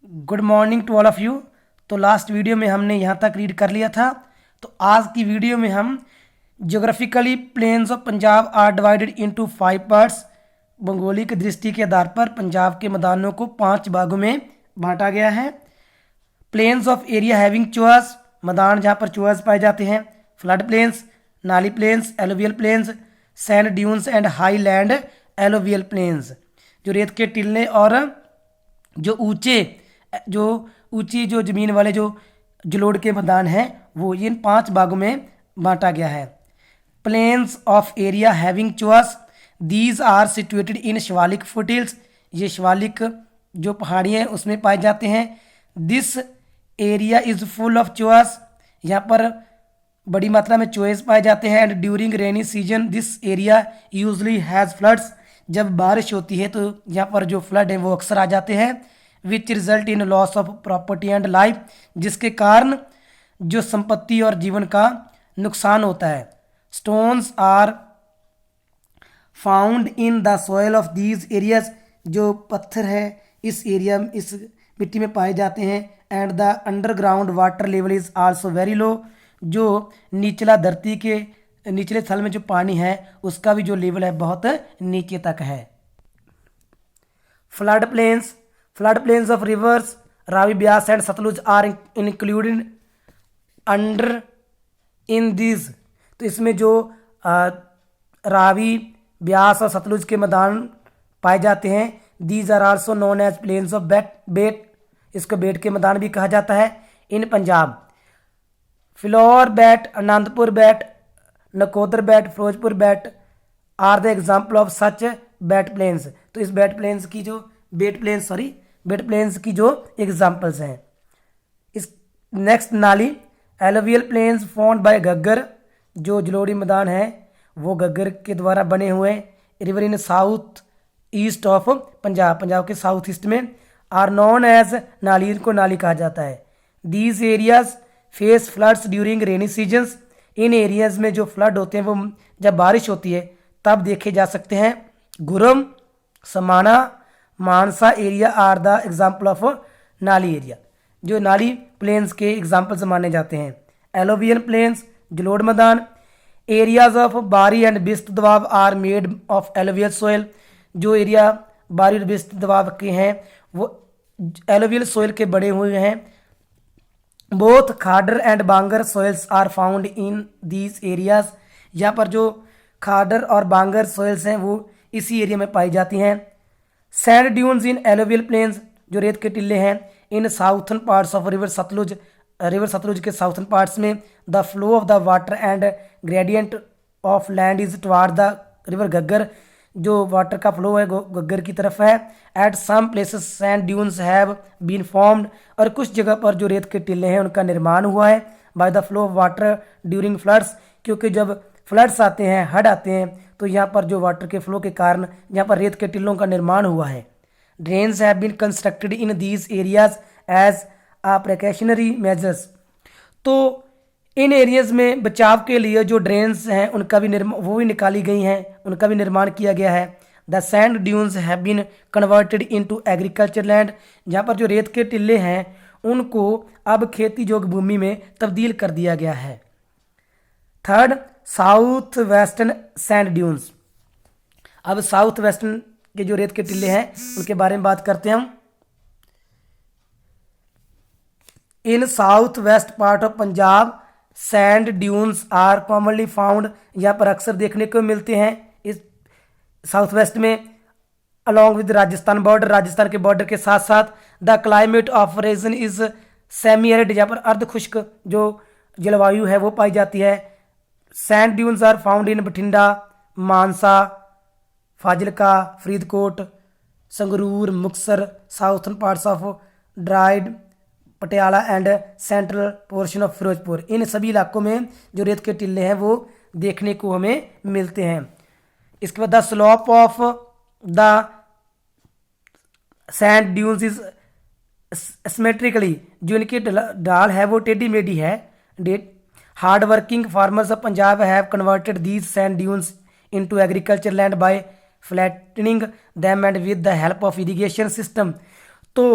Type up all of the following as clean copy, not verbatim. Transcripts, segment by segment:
Good morning to all of you. तो last video में हमने यहाँ तक रीड कर लिया था। तो आज की वीडियो में हम geographically plains of Punjab are divided into 5 parts. भौगोलिक दृष्टि के आधार पर पंजाब के मैदानों को 5 भागों में बांटा गया है। Plains of area having chos, मैदान जहाँ पर चोअस पाए जाते हैं। Flood plains, Nali plains, alluvial plains, sand dunes and high land alluvial plains. जो रेत के टिल्ले और जो ऊंची जो ज़मीन वाले जो जलोढ़ के मैदान हैं वो इन 5 भागों में बांटा गया है। Plains of area having chos, these are situated in Shivalik foothills. ये शिवालिक जो पहाड़ियाँ हैं उसमें पाए जाते हैं। This area is full of chos, यहाँ पर बड़ी मात्रा में चोएस पाए जाते हैं। And during rainy season this area usually has floods. जब बारिश होती है तो यहाँ पर जो फ्लड है वो अक्सर आ जाते हैं। Which result in loss of property and life, जिसके कारण जो संपत्ति और जीवन का नुकसान होता है। Stones are found in the soil of these areas, जो पत्थर है इस एरिया में इस मिट्टी में पाए जाते हैं। And the underground water level is also very low, जो निचला धरती के निचले स्थल में जो पानी है उसका भी जो लेवल है बहुत नीचे तक है। Flood plains of rivers Ravi, Beas and Satluj are included under in this. तो इसमें जो रावी, ब्यास और सतलुज के मैदान पाए जाते हैं। These are also known as plains of bet, इसको बेट के मैदान भी कहा जाता है। In Punjab Phillaur bet, Anandpur bet, Nakodar bet, Firozpur bet are the example of such bet plains. तो इस बेट प्लेन्स की जो एग्जाम्पल्स हैं। इस next Nali alluvial plains found by Ghaggar, जो जलोढ़ी मैदान है वो घग्गर के द्वारा बने हुए। River in south east of Punjab के साउथ ईस्ट में। आर नॉन एज नाली, इनको नाली कहा जाता है। These areas face floods during rainy seasons, in areas में जो फ्लड होते हैं वो जब बारिश होती है तब देखे जा सकते हैं। Guram, Samana, Mansa area are the example of nali area, जो नाली प्लेन्स के एग्जाम्पल्स माने जाते हैं। एलोवियन प्लेन्स, जलोढ़ मैदान। Areas of Bari and Bist Doab are made of alluvial soil, जो एरिया बारी और बिस्त दबाव के हैं वो एलोवियल सोयल के बड़े हुए हैं। Both khadar and bangar soils are found in these areas, यहाँ पर जो खाडर और बांगर सोयल्स हैं वो इसी एरिया में पाई जाती हैं। Sand dunes in alluvial plains, जो रेत के टिल्ले हैं in southern parts of river Satluj के साउथर्न पार्ट्स में। The flow of the water and gradient of land is toward the river Ghaggar, जो वाटर का फ्लो है घग्गर की तरफ है। At some places sand dunes have been formed, और कुछ जगह पर जो रेत के टिल्ले हैं उनका निर्माण हुआ है। By the flow of water during floods, क्योंकि जब फ्लड्स आते हैं, हड़ आते हैं, तो यहाँ पर जो वाटर के फ्लो के कारण यहाँ पर रेत के टिल्लों का निर्माण हुआ है। Drains have been constructed in these areas as a precautionary measures, तो इन एरियाज में बचाव के लिए जो ड्रेन्स हैं उनका भी वो भी निकाली गई हैं, उनका भी निर्माण किया गया है। The sand dunes have been converted into agriculture land, जहाँ पर जो रेत के टिल्ले हैं उनको अब खेती योग्य भूमि में तब्दील कर दिया गया है। Third, south western sand dunes. अब साउथ वेस्टर्न के जो रेत के टिल्ले हैं उनके बारे में बात करते हैं हम। In south west part of Punjab sand dunes are commonly found, यहाँ पर अक्सर देखने को मिलते हैं इस साउथ वेस्ट में। अलॉन्ग विद राजस्थान के बॉर्डर के साथ साथ। The climate of region is semi arid, यहाँ पर अर्ध खुश्क जो जलवायु है वो पाई जाती है। Sand dunes are found in Bathinda, Mansa, Fazilka, Faridkot, Sangrur, Muktsar, southern parts of dried, Patiala and central portion of Firozpur. इन सभी इलाकों में जो रेत के टिल्ले हैं वो देखने को हमें मिलते हैं। इसके बाद the slope of the sand dunes is symmetrically, जो इनकी ढाल है वो टेढ़ी मेढ़ी है। Hard working farmers of Punjab have converted these sand dunes into agriculture land by flattening them and with the help of irrigation system. तो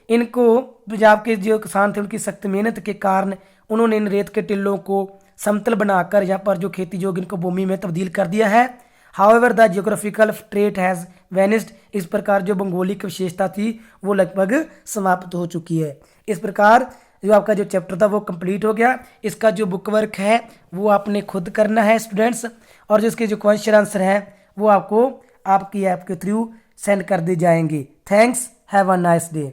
इनको पंजाब के जो किसान थे उनकी सख्त मेहनत के कारण उन्होंने इन रेत के टिल्लों को समतल बनाकर यहाँ पर जो खेती योग्य इनको भूमि में तब्दील कर दिया है। However the geographical trait has vanished, इस प्रकार जो भौगोलिक विशेषता थी वो लगभग समाप्त हो चुकी है। इस प्रकार जो आपका जो चैप्टर था वो कंप्लीट हो गया। इसका जो बुक वर्क है वो आपने खुद करना है स्टूडेंट्स, और जो इसके जो क्वेश्चन आंसर हैं वो आपको आपकी ऐप के थ्रू सेंड कर दी जाएंगे। Thanks, have a nice day.